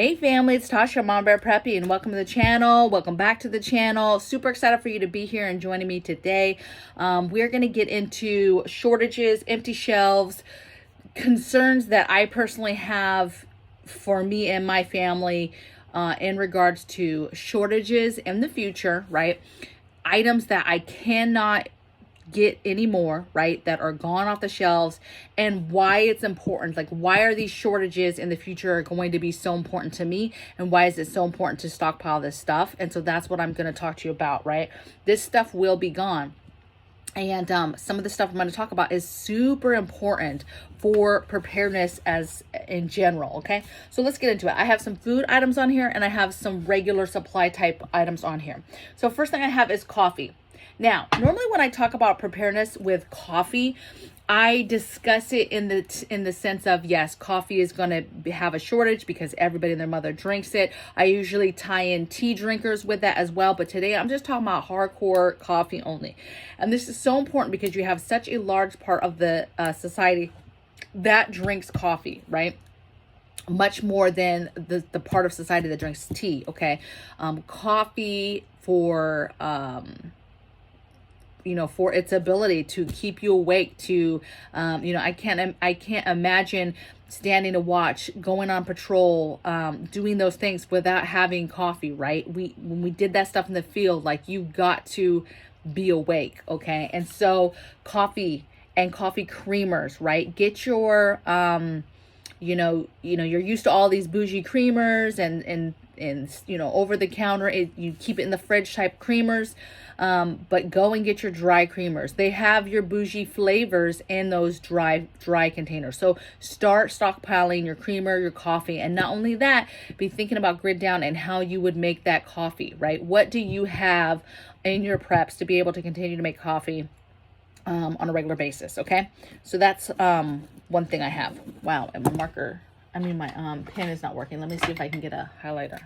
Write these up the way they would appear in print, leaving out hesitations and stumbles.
Hey family, it's Tasha, Mama Bear Preppy, and welcome to the channel. Welcome back to the channel. Super excited for you to be here and joining me today. We're going to get into shortages, empty shelves, concerns that I personally have for me and my family in regards to shortages in the future, right? Items that I cannot get anymore, right, that are gone off the shelves, and why it's important. Like, why are these shortages in the future going to be so important to me, and why is it so important to stockpile this stuff? And so that's what I'm going to talk to you about, right? This stuff will be gone. And some of the stuff I'm going to talk about is super important for preparedness as in general, okay? So let's get into it. I have some food items on here, and I have some regular supply type items on here. So first thing I have is coffee. Now, normally when I talk about preparedness with coffee, I discuss it in the sense of, yes, coffee is going to have a shortage because everybody and their mother drinks it. I usually tie in tea drinkers with that as well, but today I'm just talking about hardcore coffee only. And this is so important because you have such a large part of the society that drinks coffee, right? Much more than the part of society that drinks tea, okay? Coffee for... for its ability to keep you awake, to, I can't imagine standing to watch, going on patrol, doing those things without having coffee, right? When we did that stuff in the field, like, you got to be awake, okay? And so coffee and coffee creamers, right? Get your, you're used to all these bougie creamers and over the counter, you keep it in the fridge type creamers, but go and get your dry creamers. They have your bougie flavors in those dry containers. So start stockpiling your creamer, your coffee, and not only that, be thinking about grid down and how you would make that coffee, right? What do you have in your preps to be able to continue to make coffee on a regular basis? Okay, so that's one thing I have. Wow, and my pen is not working. Let me see if I can get a highlighter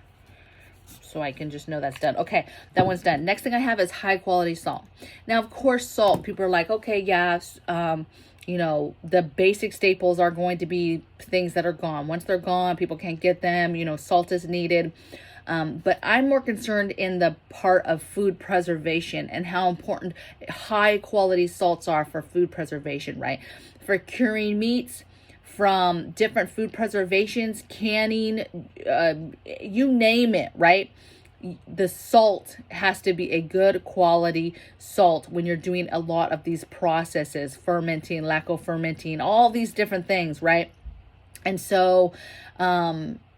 so I can just know that's done. Okay, that one's done. Next thing I have is high quality salt. Now, of course, salt, people are like, okay, yes, the basic staples are going to be things that are gone. Once they're gone, people can't get them. Salt is needed. But I'm more concerned in the part of food preservation and how important high quality salts are for food preservation, right? For curing meats, from different food preservations, canning, you name it, right? The salt has to be a good quality salt when you're doing a lot of these processes, fermenting, lacto-fermenting, all these different things, right? And so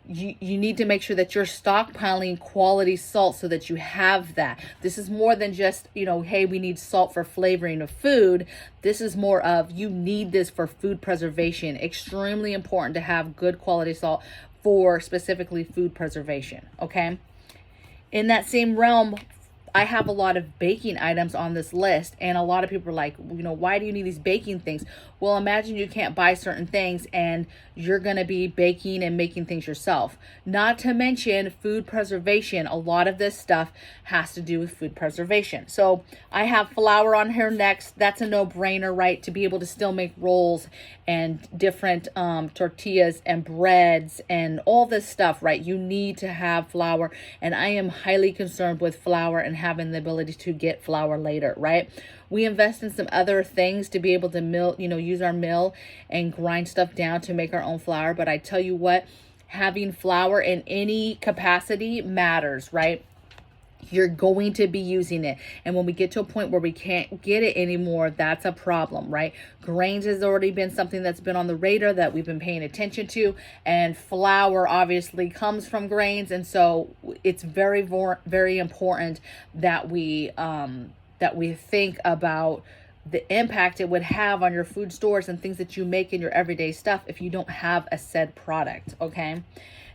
you need to make sure that you're stockpiling quality salt so that you have that. This is more than just, hey, we need salt for flavoring of food. This is more of, you need this for food preservation. Extremely important to have good quality salt for specifically food preservation, okay? In that same realm, I have a lot of baking items on this list, and a lot of people are like, why do you need these baking things? Well, imagine you can't buy certain things and you're going to be baking and making things yourself. Not to mention food preservation. A lot of this stuff has to do with food preservation. So I have flour on here next. That's a no-brainer, right? To be able to still make rolls and different tortillas and breads and all this stuff, right? You need to have flour, and I am highly concerned with flour and having the ability to get flour later, right? We invest in some other things to be able to use our mill and grind stuff down to make our own flour. But I tell you what, having flour in any capacity matters, right? You're going to be using it. And when we get to a point where we can't get it anymore, that's a problem, right? Grains has already been something that's been on the radar that we've been paying attention to. And flour obviously comes from grains. And so it's very, very important that we think about the impact it would have on your food stores and things that you make in your everyday stuff if you don't have a said product, okay?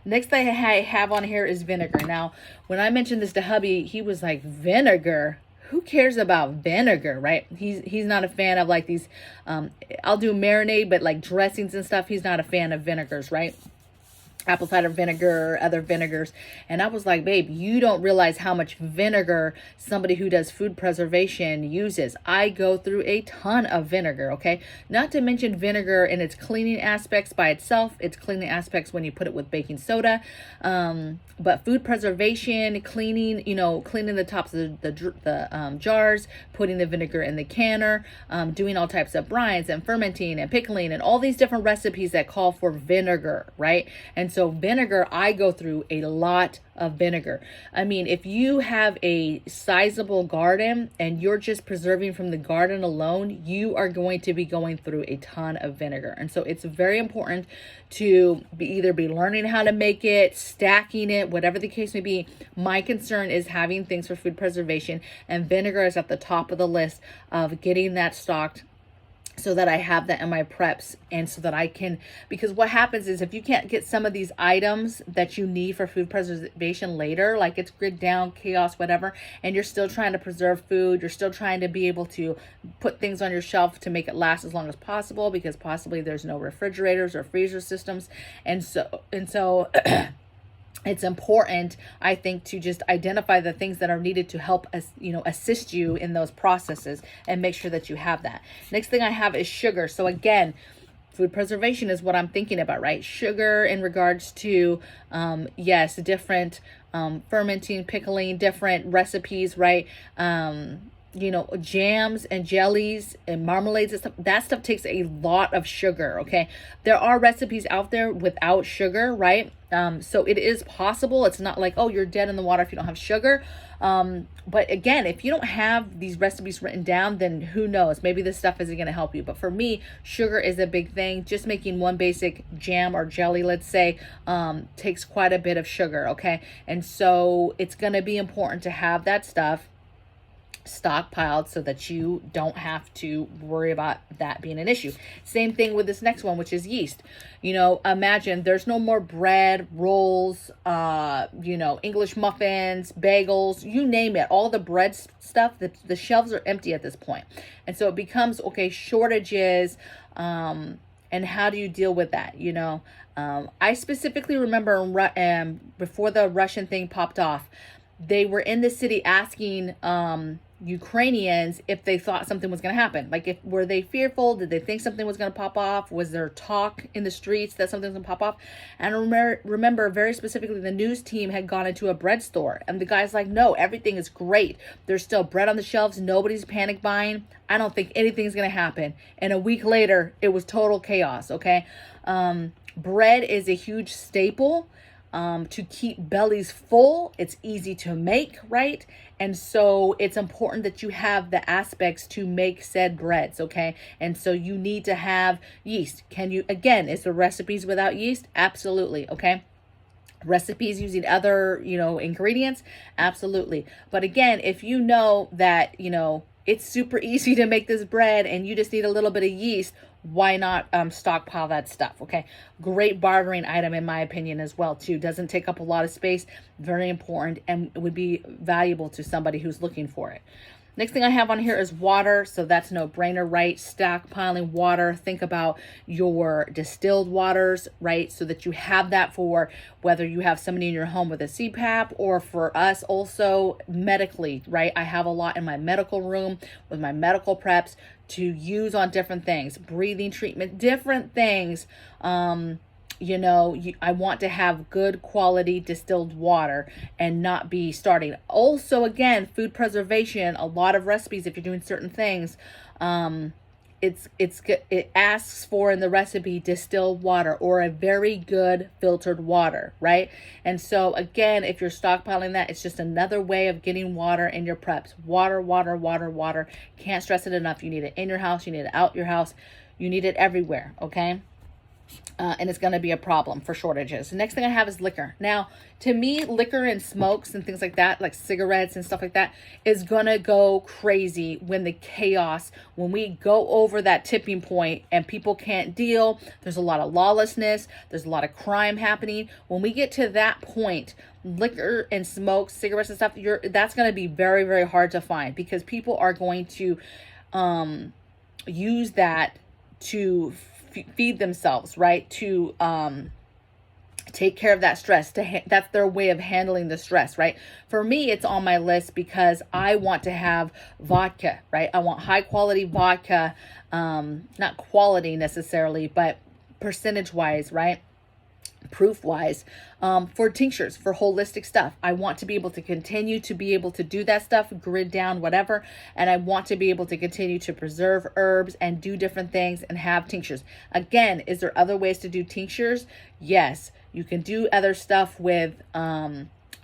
Next thing I have on here is vinegar. Now, when I mentioned this to hubby, he was like, vinegar? Who cares about vinegar, right? He's not a fan of like these, I'll do marinade, but like dressings and stuff, he's not a fan of vinegars, right? apple cider vinegar, other vinegars. And I was like, babe, you don't realize how much vinegar somebody who does food preservation uses. I go through a ton of vinegar, okay? Not to mention vinegar in its cleaning aspects by itself, its cleaning aspects when you put it with baking soda. But food preservation, cleaning, cleaning the tops of the jars, putting the vinegar in the canner, doing all types of brines and fermenting and pickling and all these different recipes that call for vinegar, right? And so vinegar, I go through a lot of vinegar. I mean, if you have a sizable garden and you're just preserving from the garden alone, you are going to be going through a ton of vinegar. And so it's very important to either be learning how to make it, stacking it, whatever the case may be. My concern is having things for food preservation, and vinegar is at the top of the list of getting that stocked, so that I have that in my preps, and so that I can, because what happens is if you can't get some of these items that you need for food preservation later, like it's grid down, chaos, whatever, and you're still trying to preserve food, you're still trying to be able to put things on your shelf to make it last as long as possible, because possibly there's no refrigerators or freezer systems. And so it's important, I think, to just identify the things that are needed to help us, assist you in those processes, and make sure that you have that. Next thing I have is sugar. So again, food preservation is what I'm thinking about, right? Sugar in regards to, yes, different fermenting, pickling, different recipes, right? Jams and jellies and marmalades and stuff, that stuff takes a lot of sugar, okay? There are recipes out there without sugar, right? So it is possible. It's not like, oh, you're dead in the water if you don't have sugar. But again, if you don't have these recipes written down, then who knows? Maybe this stuff isn't going to help you. But for me, sugar is a big thing. Just making one basic jam or jelly, let's say, takes quite a bit of sugar, okay? And so it's going to be important to have that stuff stockpiled so that you don't have to worry about that being an issue. Same thing with this next one, which is yeast. Imagine there's no more bread, rolls, English muffins, bagels, you name it. All the bread stuff, the shelves are empty at this point. And so it becomes, okay, shortages, and how do you deal with that? I specifically remember before the Russian thing popped off, they were in the city asking Ukrainians if they thought something was going to happen. Like, were they fearful? Did they think something was going to pop off? Was there talk in the streets that something was going to pop off? And I remember very specifically the news team had gone into a bread store, and the guy's like, no, everything is great. There's still bread on the shelves. Nobody's panic buying. I don't think anything's going to happen. And a week later, it was total chaos, okay? Bread is a huge staple. To keep bellies full. It's easy to make, right? And so it's important that you have the aspects to make said breads, okay? And so you need to have yeast. Is the recipes without yeast? Absolutely, okay? Recipes using other, ingredients? Absolutely. But again, if you know that, it's super easy to make this bread and you just need a little bit of yeast, why not stockpile that stuff, okay? Great bartering item in my opinion as well too. Doesn't take up a lot of space, very important, and would be valuable to somebody who's looking for it. Next thing I have on here is water. So that's no brainer, right? Stockpiling water. Think about your distilled waters, right? So that you have that for whether you have somebody in your home with a CPAP, or for us also medically, right? I have a lot in my medical room with my medical preps to use on different things, breathing treatment, different things. I want to have good quality distilled water and not be starting. Also, again, food preservation, a lot of recipes, if you're doing certain things, it asks for in the recipe distilled water or a very good filtered water, right? And so again, if you're stockpiling that, it's just another way of getting water in your preps. Water, water, water, water. Can't stress it enough. You need it in your house. You need it out your house. You need it everywhere, okay? And it's going to be a problem for shortages. The next thing I have is liquor. Now, to me, liquor and smokes and things like that, like cigarettes and stuff like that, is going to go crazy when we go over that tipping point and people can't deal. There's a lot of lawlessness. There's a lot of crime happening. When we get to that point, liquor and smokes, cigarettes and stuff, that's going to be very, very hard to find, because people are going to use that to feed themselves, right? To take care of that stress. That's their way of handling the stress, right? For me, it's on my list because I want to have vodka, right? I want high quality vodka, not quality necessarily, but percentage wise, right? Proof wise, for tinctures, for holistic stuff. I want to be able to continue to be able to do that stuff, grid down, whatever. And I want to be able to continue to preserve herbs and do different things and have tinctures. Again, is there other ways to do tinctures? Yes, you can do other stuff with,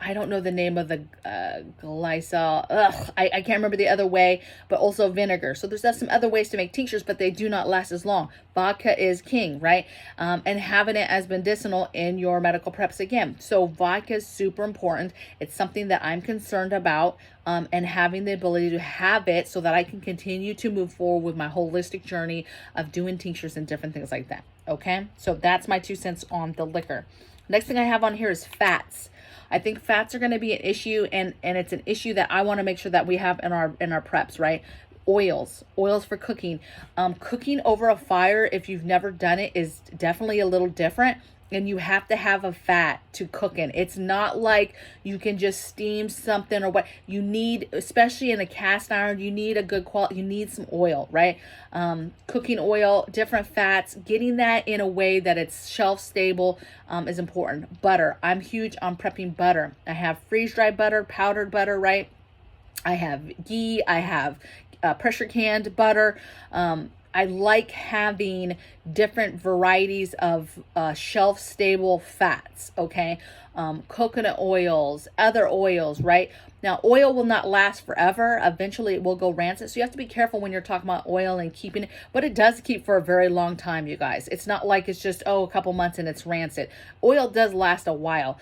I don't know the name of the glycol. I can't remember the other way, but also vinegar. So there's some other ways to make tinctures, but they do not last as long. Vodka is king, right? And having it as medicinal in your medical preps again. So vodka is super important. It's something that I'm concerned about, and having the ability to have it so that I can continue to move forward with my holistic journey of doing tinctures and different things like that. Okay, so that's my 2 cents on the liquor. Next thing I have on here is fats. I think fats are going to be an issue, and it's an issue that I want to make sure that we have in our preps, right? Oils for cooking. Cooking over a fire, if you've never done it, is definitely a little different, and you have to have a fat to cook in. It's not like you can just steam something or what you need, especially in a cast iron. You need a good quality, you need some oil, right? Cooking oil, different fats, getting that in a way that it's shelf stable is important. Butter, I'm huge on prepping butter. I have freeze dried butter, powdered butter, right? I have ghee, I have pressure canned butter. I like having different varieties of shelf stable fats, okay? Coconut oils, other oils, right? Now, oil will not last forever. Eventually, it will go rancid. So you have to be careful when you're talking about oil and keeping it. But it does keep for a very long time, you guys. It's not like it's just, a couple months and it's rancid. Oil does last a while.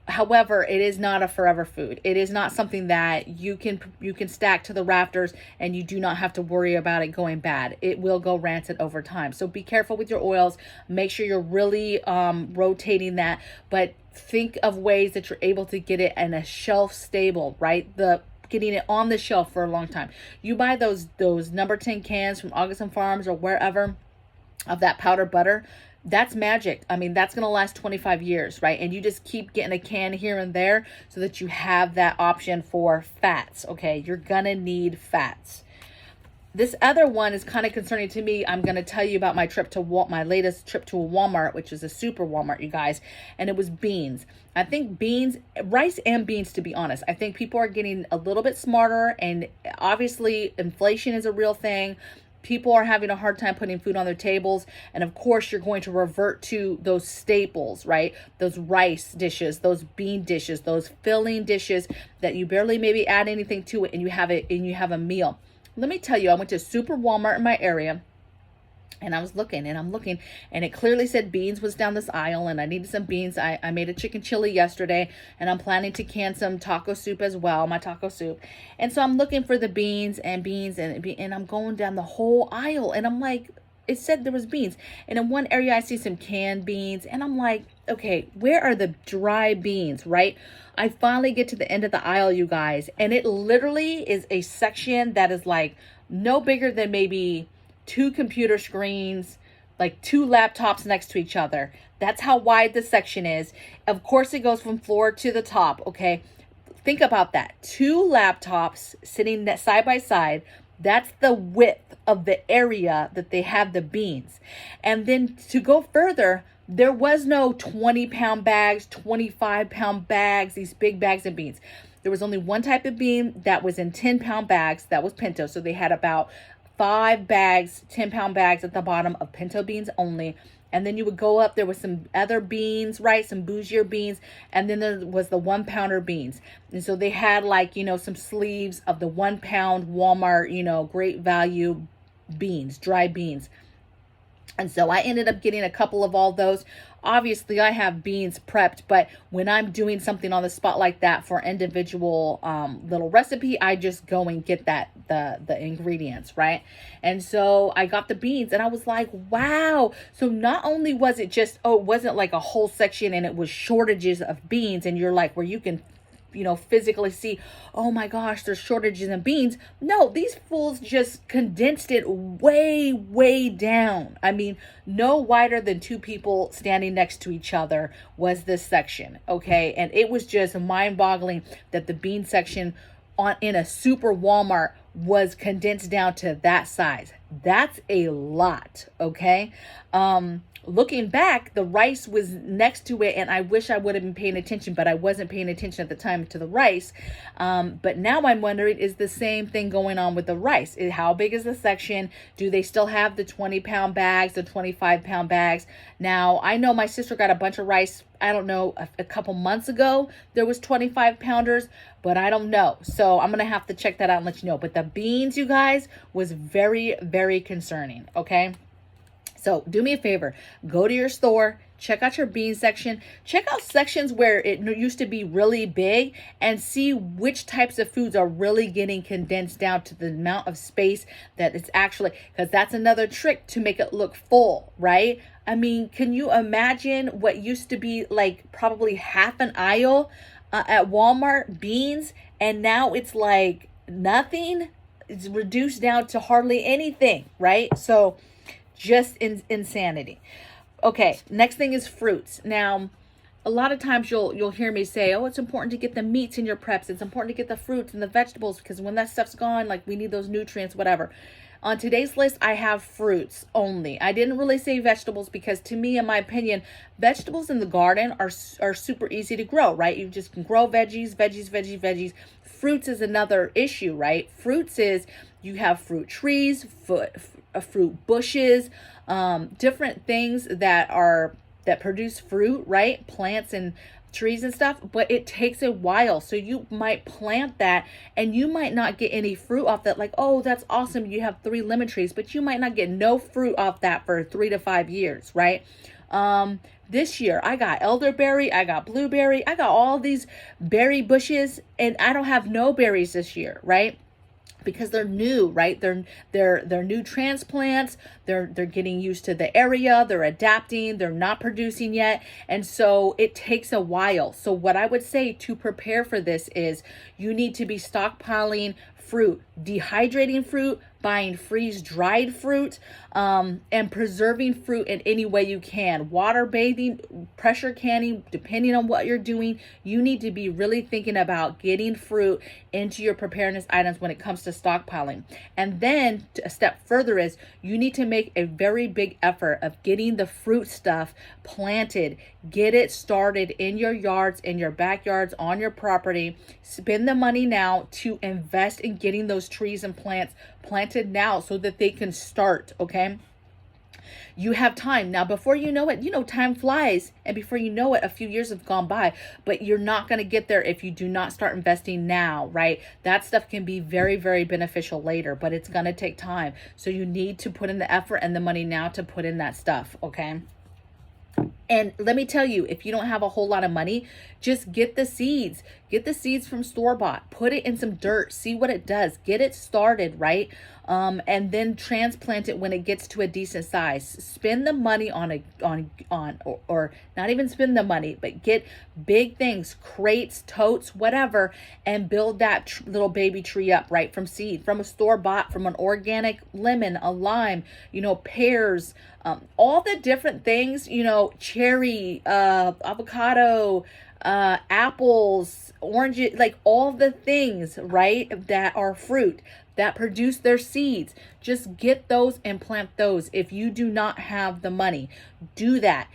However, it is not a forever food. It is not something that you can stack to the rafters and you do not have to worry about it going bad. It will go rancid over time. So be careful with your oils. Make sure you're really rotating that. But think of ways that you're able to get it in a shelf stable, right? Getting it on the shelf for a long time. You buy those number 10 cans from August Farms or wherever of that powdered butter. That's magic. I mean, that's going to last 25 years, right? And you just keep getting a can here and there so that you have that option for fats, okay? You're going to need fats. This other one is kind of concerning to me. I'm going to tell you about my latest trip to a Walmart, which is a super Walmart, you guys, and it was beans. I think beans, rice and beans, to be honest. I think people are getting a little bit smarter, and obviously inflation is a real thing. People are having a hard time putting food on their tables. And of course, you're going to revert to those staples, right? Those rice dishes, those bean dishes, those filling dishes that you barely maybe add anything to it, and you have a meal. Let me tell you, I went to Super Walmart in my area, and I was looking and I'm looking, and it clearly said beans was down this aisle, and I needed some beans. I made a chicken chili yesterday, and I'm planning to can some taco soup as well, my taco soup. And so I'm looking for the beans, and I'm going down the whole aisle, and I'm like, it said there was beans. And in one area I see some canned beans, and I'm like, okay, where are the dry beans, right? I finally get to the end of the aisle, you guys, and it literally is a section that is like no bigger than maybe 2 computer screens, like 2 laptops next to each other. That's how wide the section is. Of course, it goes from floor to the top, okay? Think about that. 2 laptops sitting side by side. That's the width of the area that they have the beans. And then to go further, there was no 20-pound bags, 25-pound bags, these big bags of beans. There was only one type of bean that was in 10-pound bags. That was pinto. So they had about 5 bags, 10-pound bags at the bottom of pinto beans only. And then you would go up, there was some other beans, right? Some bougier beans. And then there was the 1-pounder beans. And so they had like, some sleeves of the 1-pound Walmart, great value beans, dry beans. And so I ended up getting a couple of all those. Obviously, I have beans prepped, but when I'm doing something on the spot like that for individual little recipe, I just go and get the ingredients, right? And so I got the beans, and I was like, wow. So not only was it just, it wasn't like a whole section and it was shortages of beans, and you're like, where you can physically see, oh my gosh, there's shortages in beans. No, these fools just condensed it way, way down. I mean, no wider than two people standing next to each other was this section, okay? And it was just mind-boggling that the bean section in a super Walmart was condensed down to that size. That's a lot, okay? Looking back, the rice was next to it, and I wish I would have been paying attention, but I wasn't paying attention at the time to the rice. But now I'm wondering, is the same thing going on with the rice? How big is the section? Do they still have the 20-pound bags, the 25-pound bags? Now, I know my sister got a bunch of rice, I don't know, a couple months ago. There was 25-pounders, but I don't know. So I'm going to have to check that out and let you know. But the beans, you guys, was very, very concerning, okay? So do me a favor, go to your store, check out your bean section, check out sections where it used to be really big, and see which types of foods are really getting condensed down to the amount of space that it's actually, because that's another trick to make it look full, right? I mean, can you imagine what used to be like probably half an aisle at Walmart, beans, and now it's like nothing? It's reduced down to hardly anything, right? So just insanity. Okay, next thing is fruits. Now, a lot of times you'll hear me say, oh, it's important to get the meats in your preps. It's important to get the fruits and the vegetables, because when that stuff's gone, like, we need those nutrients, whatever. On today's list, I have fruits only. I didn't really say vegetables because, to me, in my opinion, vegetables in the garden are super easy to grow, right? You just can grow veggies. Fruits is another issue, right? Fruits is, you have fruit trees, fruit bushes, different things that produce fruit, right? Plants and trees and stuff, but it takes a while. So you might plant that and you might not get any fruit off that. Like, oh, that's awesome, you have 3 lemon trees, but you might not get no fruit off that for 3 to 5 years, right? This year I got elderberry, I got blueberry, I got all these berry bushes, and I don't have no berries this year, right? Because they're new, right? They're new transplants. They're getting used to the area. They're adapting. They're not producing yet. And so it takes a while. So what I would say to prepare for this is you need to be stockpiling fruit, dehydrating fruit, buying freeze-dried fruit, and preserving fruit in any way you can. Water bathing, pressure canning, depending on what you're doing, you need to be really thinking about getting fruit into your preparedness items when it comes to stockpiling. And then a step further is you need to make a very big effort of getting the fruit stuff planted. Get it started in your yards, in your backyards, on your property. Spend the money now to invest in getting those trees and plants planted now so that they can start, okay? You have time. Now, before you know it, time flies. And before you know it, a few years have gone by. But you're not going to get there if you do not start investing now, right? That stuff can be very, very beneficial later, but it's going to take time. So you need to put in the effort and the money now to put in that stuff, okay? And let me tell you, if you don't have a whole lot of money, just get the seeds. Get the seeds from store-bought. Put it in some dirt. See what it does. Get it started, right? And then transplant it when it gets to a decent size. Spend the money or not even spend the money, but get big things, crates, totes, whatever, and build that little baby tree up, right? From seed, from a store-bought, from an organic lemon, a lime, pears, all the different things, cherry, avocado, apples, oranges, like all the things, right, that are fruit that produce their seeds. Just get those and plant those. If you do not have the money, do that.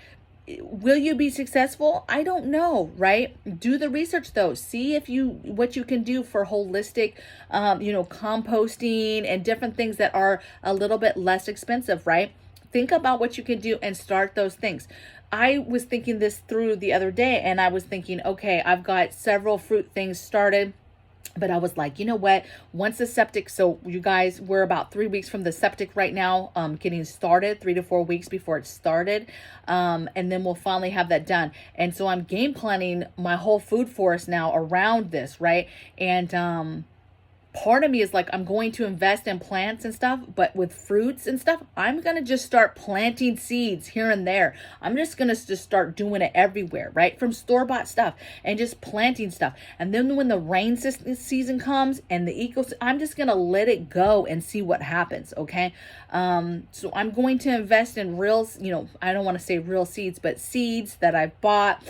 Will you be successful? I don't know, right? Do the research though. See what you can do for holistic, composting and different things that are a little bit less expensive, right? Think about what you can do and start those things. I was thinking this through the other day, and I was thinking, okay, I've got several fruit things started. But I was like, you know what? Once the septic, so you guys, we're about 3 weeks from the septic right now, getting started, 3 to 4 weeks before it started. And then we'll finally have that done. And so I'm game planning my whole food forest now around this, right? And part of me is like, I'm going to invest in plants and stuff, but with fruits and stuff, I'm going to just start planting seeds here and there. I'm just going to just start doing it everywhere, right? From store-bought stuff and just planting stuff. And then when the rain season comes and the I'm just going to let it go and see what happens. Okay. So I'm going to invest in real, I don't want to say real seeds, but seeds that I've bought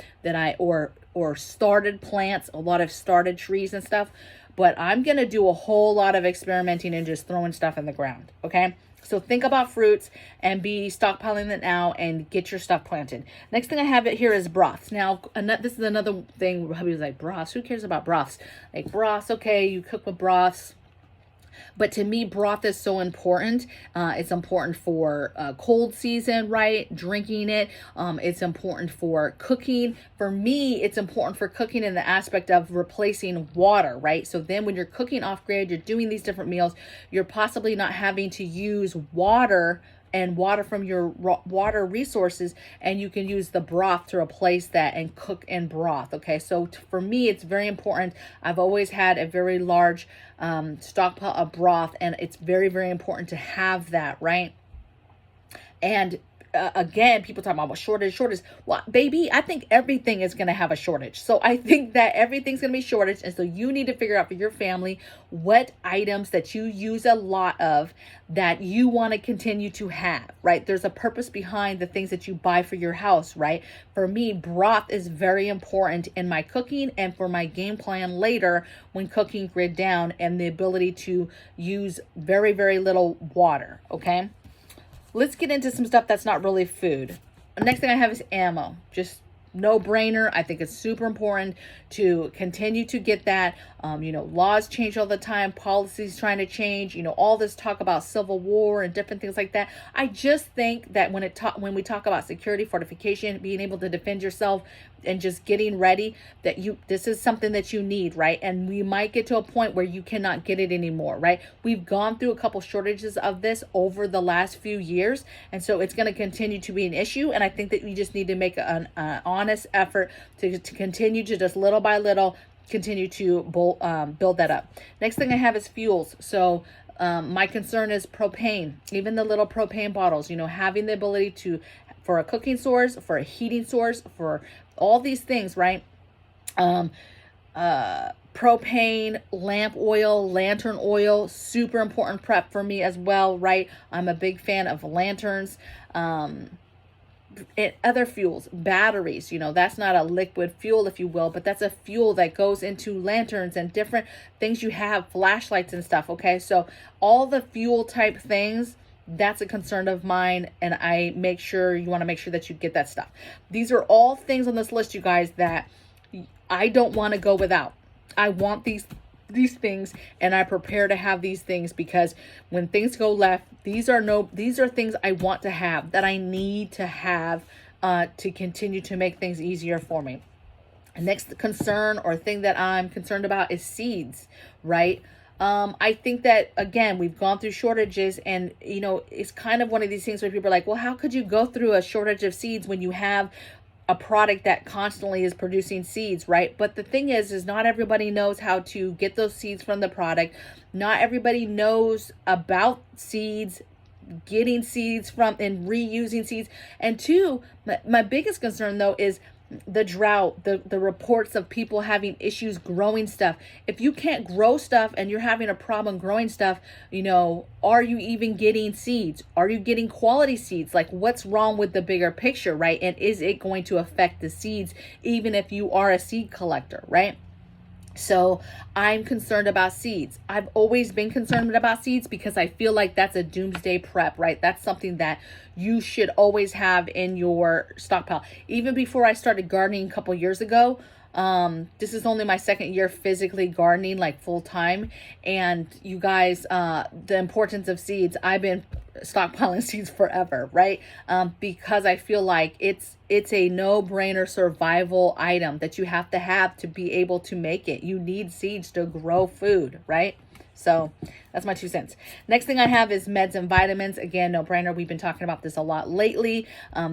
or started plants, a lot of started trees and stuff. But I'm going to do a whole lot of experimenting and just throwing stuff in the ground. Okay. So think about fruits and be stockpiling it now and get your stuff planted. Next thing I have it here is broths. Now, this is another thing where hubby's like, broths, who cares about broths? Like broths, okay, you cook with broths. But to me, broth is so important. It's important for cold season, right? Drinking it. It's important for cooking. For me, it's important for cooking in the aspect of replacing water, right? So then when you're cooking off grid, you're doing these different meals, you're possibly not having to use water from your water resources, and you can use the broth to replace that and cook in broth. Okay, so for me, it's very important. I've always had a very large stockpile of broth, and it's very, very important to have that, right? And again, people talk about shortage. Well, baby, I think everything is going to have a shortage. So I think that everything's going to be shortage. And so you need to figure out for your family what items that you use a lot of that you want to continue to have, right? There's a purpose behind the things that you buy for your house, right? For me, broth is very important in my cooking and for my game plan later when cooking grid down, and the ability to use very, very little water. Okay. Let's get into some stuff that's not really food. Next thing I have is ammo. Just no brainer. I think it's super important to continue to get that. Laws change all the time. Policies trying to change. All this talk about civil war and different things like that. I just think that when we talk about security, fortification, being able to defend yourself, and just getting ready, that this is something that you need, right? And we might get to a point where you cannot get it anymore, right? We've gone through a couple shortages of this over the last few years, and so it's going to continue to be an issue. And I think that we just need to make an honest effort to continue to just little by little continue to build that up. Next thing I have is fuels. So my concern is propane, even the little propane bottles, having the ability for a cooking source, for a heating source, for all these things, right? Propane, lamp oil, lantern oil, super important prep for me as well, right? I'm a big fan of lanterns. Other fuels, batteries, that's not a liquid fuel, if you will, but that's a fuel that goes into lanterns and different things you have, flashlights and stuff. Okay. So all the fuel type things, that's a concern of mine. And you want to make sure that you get that stuff. These are all things on this list, you guys, that I don't want to go without. I want these things, and I prepare to have these things, because when things go left, these are things I want to have, that I need to have to continue to make things easier for me. The next concern or thing that I'm concerned about is seeds, right? I think that, again, we've gone through shortages, and, it's kind of one of these things where people are like, well, how could you go through a shortage of seeds when you have a product that constantly is producing seeds, right? But the thing is not everybody knows how to get those seeds from the product. Not everybody knows about seeds, getting seeds from and reusing seeds. And two, my biggest concern though is the drought, the reports of people having issues growing stuff. If you can't grow stuff and you're having a problem growing stuff, are you even getting seeds? Are you getting quality seeds? Like, what's wrong with the bigger picture, right? And is it going to affect the seeds, even if you are a seed collector, right? So I'm concerned about seeds. I've always been concerned about seeds because I feel like that's a doomsday prep, right? That's something that you should always have in your stockpile. Even before I started gardening a couple years ago, this is only my second year physically gardening, like full time. And you guys, the importance of seeds, I've been stockpiling seeds forever, right? Because I feel like it's a no-brainer survival item that you have to be able to make it. You need seeds to grow food, right? So that's my 2 cents. Next thing I have is meds and vitamins. Again, no brainer. We've been talking about this a lot lately,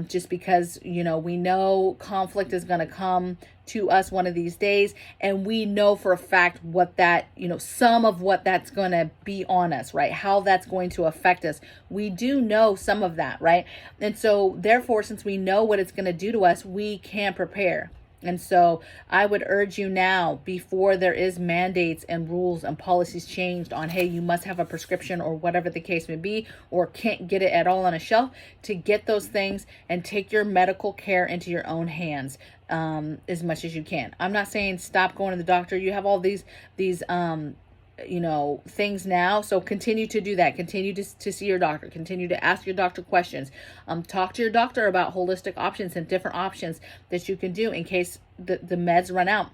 just because, you know, we know conflict is going to come to us one of these days, and we know for a fact what that, you know, some of what that's going to be on us, right? How that's going to affect us. We do know some of that, right? And so therefore, since we know what it's going to do to us, we can prepare. And so I would urge you now, before there is mandates and rules and policies changed on, hey, you must have a prescription or whatever the case may be, or can't get it at all on a shelf, to get those things and take your medical care into your own hands as much as you can. I'm not saying stop going to the doctor. You have all these you know, things now. So continue to do that. Continue to see your doctor. Continue to ask your doctor questions. Talk to your doctor about holistic options and different options that you can do in case the meds run out.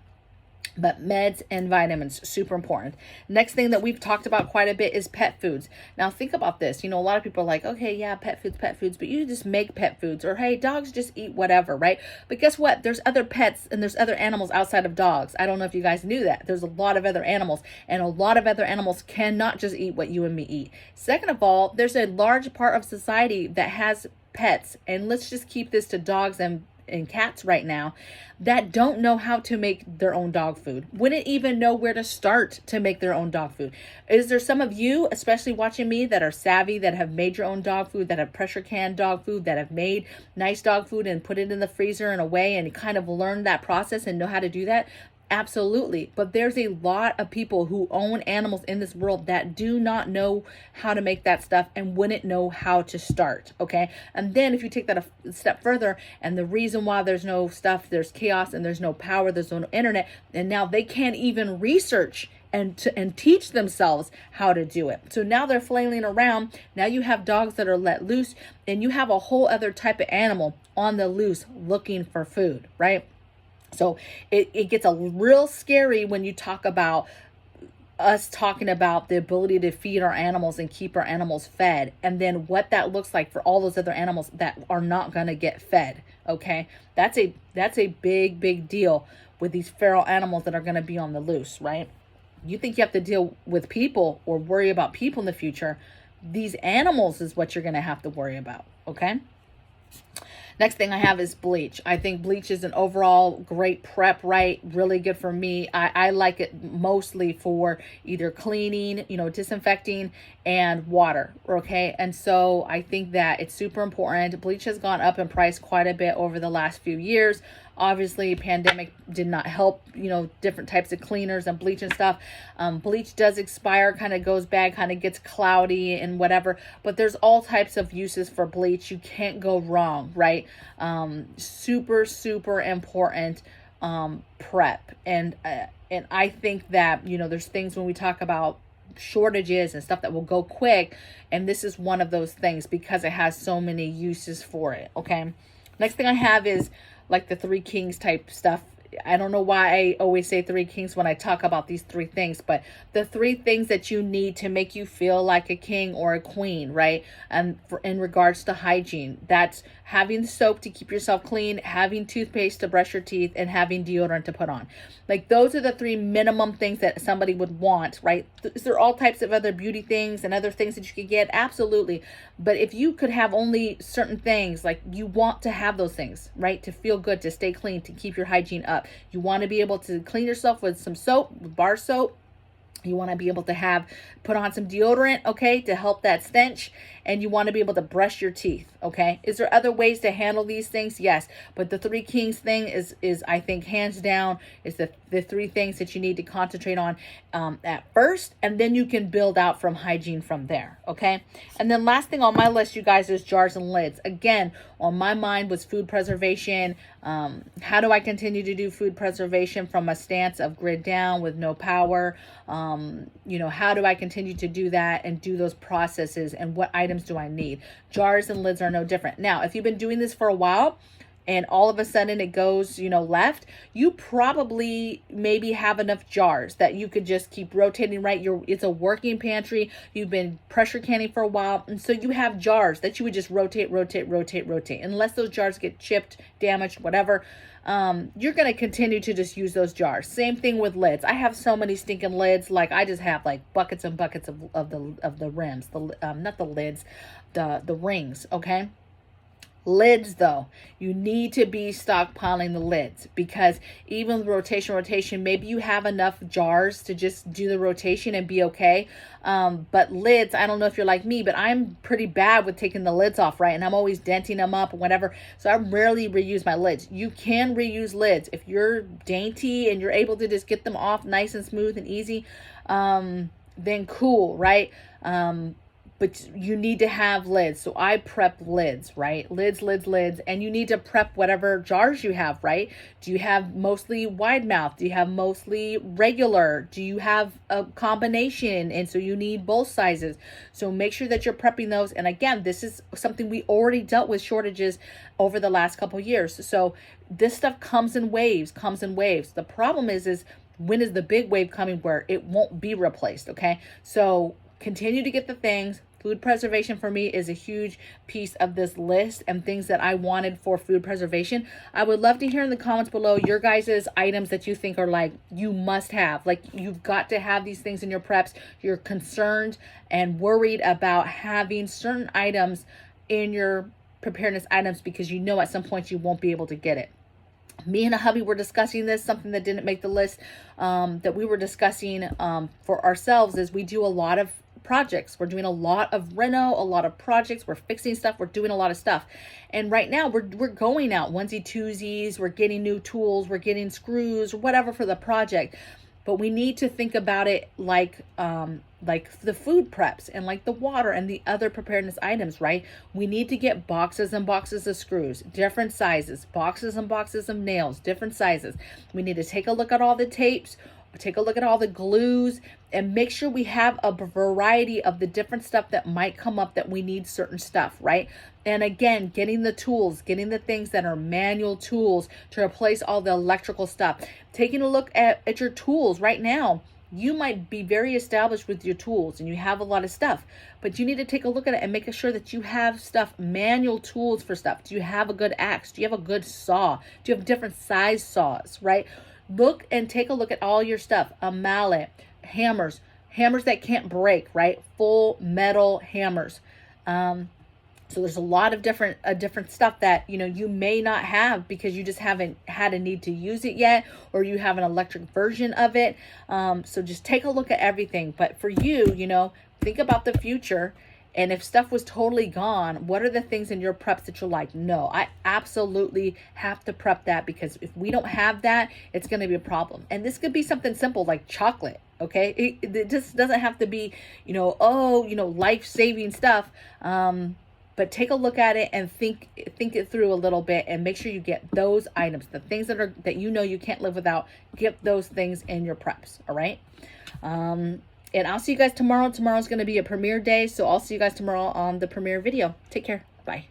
But meds and vitamins, super important. Next thing that we've talked about quite a bit is pet foods. Now think about this. You know, a lot of people are like, okay, yeah, pet foods, but you just make pet foods, or hey, dogs just eat whatever, right? But guess what? There's other pets and there's other animals outside of dogs. I don't know if you guys knew that. There's a lot of other animals, and a lot of other animals cannot just eat what you and me eat. Second of all, there's a large part of society that has pets, and let's just keep this to dogs and cats right now, that don't know how to make their own dog food, wouldn't even know where to start to make their own dog food. Is there some of you, especially watching me, that are savvy, that have made your own dog food, that have pressure canned dog food, that have made nice dog food and put it in the freezer and away, and kind of learned that process and know how to do that? Absolutely. But there's a lot of people who own animals in this world that do not know how to make that stuff and wouldn't know how to start. Okay. And then if you take that a step further, and the reason why there's no stuff, there's chaos and there's no power, there's no internet, and now they can't even research and teach themselves how to do it. So now they're flailing around. Now you have dogs that are let loose, and you have a whole other type of animal on the loose looking for food, right? So it gets a real scary when you talk about us talking about the ability to feed our animals and keep our animals fed, and then what that looks like for all those other animals that are not going to get fed. Okay, that's a big deal with these feral animals that are going to be on the loose, right? You think you have to deal with people or worry about people in the future. These animals is what you're going to have to worry about. Okay. Next thing I have is bleach. I think bleach is an overall great prep, right? Really good for me. I like it mostly for either cleaning, you know, disinfecting, and water, okay? And so I think that it's super important. Bleach has gone up in price quite a bit over the last few years. Obviously, pandemic did not help, you know, different types of cleaners and bleach and stuff. Bleach does expire, kind of goes bad, kind of gets cloudy and whatever. But there's all types of uses for bleach. You can't go wrong, right? Super important prep. And I think that, you know, there's things when we talk about shortages and stuff that will go quick, and this is one of those things because it has so many uses for it. Okay. Next thing I have is like the three kings type stuff. I don't know why I always say three kings when I talk about these three things, but the three things that you need to make you feel like a king or a queen, right? And in regards to hygiene, that's having soap to keep yourself clean, having toothpaste to brush your teeth, and having deodorant to put on. Like those are the three minimum things that somebody would want, right? Is there all types of other beauty things and other things that you could get? Absolutely. But if you could have only certain things, like you want to have those things, right? To feel good, to stay clean, to keep your hygiene up. You want to be able to clean yourself with some soap, with bar soap. You want to be able to put on some deodorant, okay, to help that stench. And you want to be able to brush your teeth, okay? Is there other ways to handle these things? Yes. But the three kings thing is I think, hands down, is the three things that you need to concentrate on at first. And then you can build out from hygiene from there, okay? And then last thing on my list, you guys, is jars and lids. Again, on my mind was food preservation. How do I continue to do food preservation from a stance of grid down with no power? You know, how do I continue to do that and do those processes, and what items do I need? Jars and lids are no different. Now, if you've been doing this for a while, and all of a sudden it goes, you know, left, you probably maybe have enough jars that you could just keep rotating, right? It's a working pantry. You've been pressure canning for a while. And so you have jars that you would just rotate. Unless those jars get chipped, damaged, whatever, you're going to continue to just use those jars. Same thing with lids. I have so many stinking lids. Like I just have like buckets and buckets of the rims, not the lids, the rings. Okay. Lids though, you need to be stockpiling the lids, because even with rotation, maybe you have enough jars to just do the rotation and be okay. But lids, I don't know if you're like me, but I'm pretty bad with taking the lids off, right? And I'm always denting them up or whatever. So I rarely reuse my lids. You can reuse lids if you're dainty and you're able to just get them off nice and smooth and easy. Then cool, right? But you need to have lids. So I prep lids, right? Lids. And you need to prep whatever jars you have, right? Do you have mostly wide mouth? Do you have mostly regular? Do you have a combination? And so you need both sizes. So make sure that you're prepping those. And again, this is something we already dealt with shortages over the last couple of years. So this stuff comes in waves. The problem is when is the big wave coming where it won't be replaced, okay? So continue to get the things. Food preservation for me is a huge piece of this list and things that I wanted for food preservation. I would love to hear in the comments below your guys' items that you think are like you must have. Like you've got to have these things in your preps. You're concerned and worried about having certain items in your preparedness items because you know at some point you won't be able to get it. Me and a hubby were discussing this, something that didn't make the list that we were discussing for ourselves is we do a lot of projects. We're doing a lot of reno, a lot of projects. We're fixing stuff. We're doing a lot of stuff. And right now we're going out onesie twosies. We're getting new tools. We're getting screws or whatever for the project. But we need to think about it like the food preps and like the water and the other preparedness items, right? We need to get boxes and boxes of screws, different sizes, boxes and boxes of nails, different sizes. We need to take a look at all the tapes, take a look at all the glues, and make sure we have a variety of the different stuff that might come up that we need certain stuff, right? And again, getting the tools, getting the things that are manual tools to replace all the electrical stuff. Taking a look at your tools right now. You might be very established with your tools and you have a lot of stuff, but you need to take a look at it and make sure that you have stuff, manual tools for stuff. Do you have a good axe? Do you have a good saw? Do you have different size saws, right? Look and take a look at all your stuff. A mallet, hammers that can't break, right? Full metal hammers. So there's a lot of different stuff that, you know, you may not have because you just haven't had a need to use it yet, or you have an electric version of it. So just take a look at everything. But for you, you know, think about the future. And if stuff was totally gone, what are the things in your preps that you're like, no, I absolutely have to prep that, because if we don't have that, it's going to be a problem. And this could be something simple like chocolate. Okay. It just doesn't have to be, you know, life-saving stuff. But take a look at it and think it through a little bit and make sure you get those items, the things that you know you can't live without. Get those things in your preps. All right. And I'll see you guys tomorrow. Tomorrow's going to be a premiere day. So I'll see you guys tomorrow on the premiere video. Take care. Bye.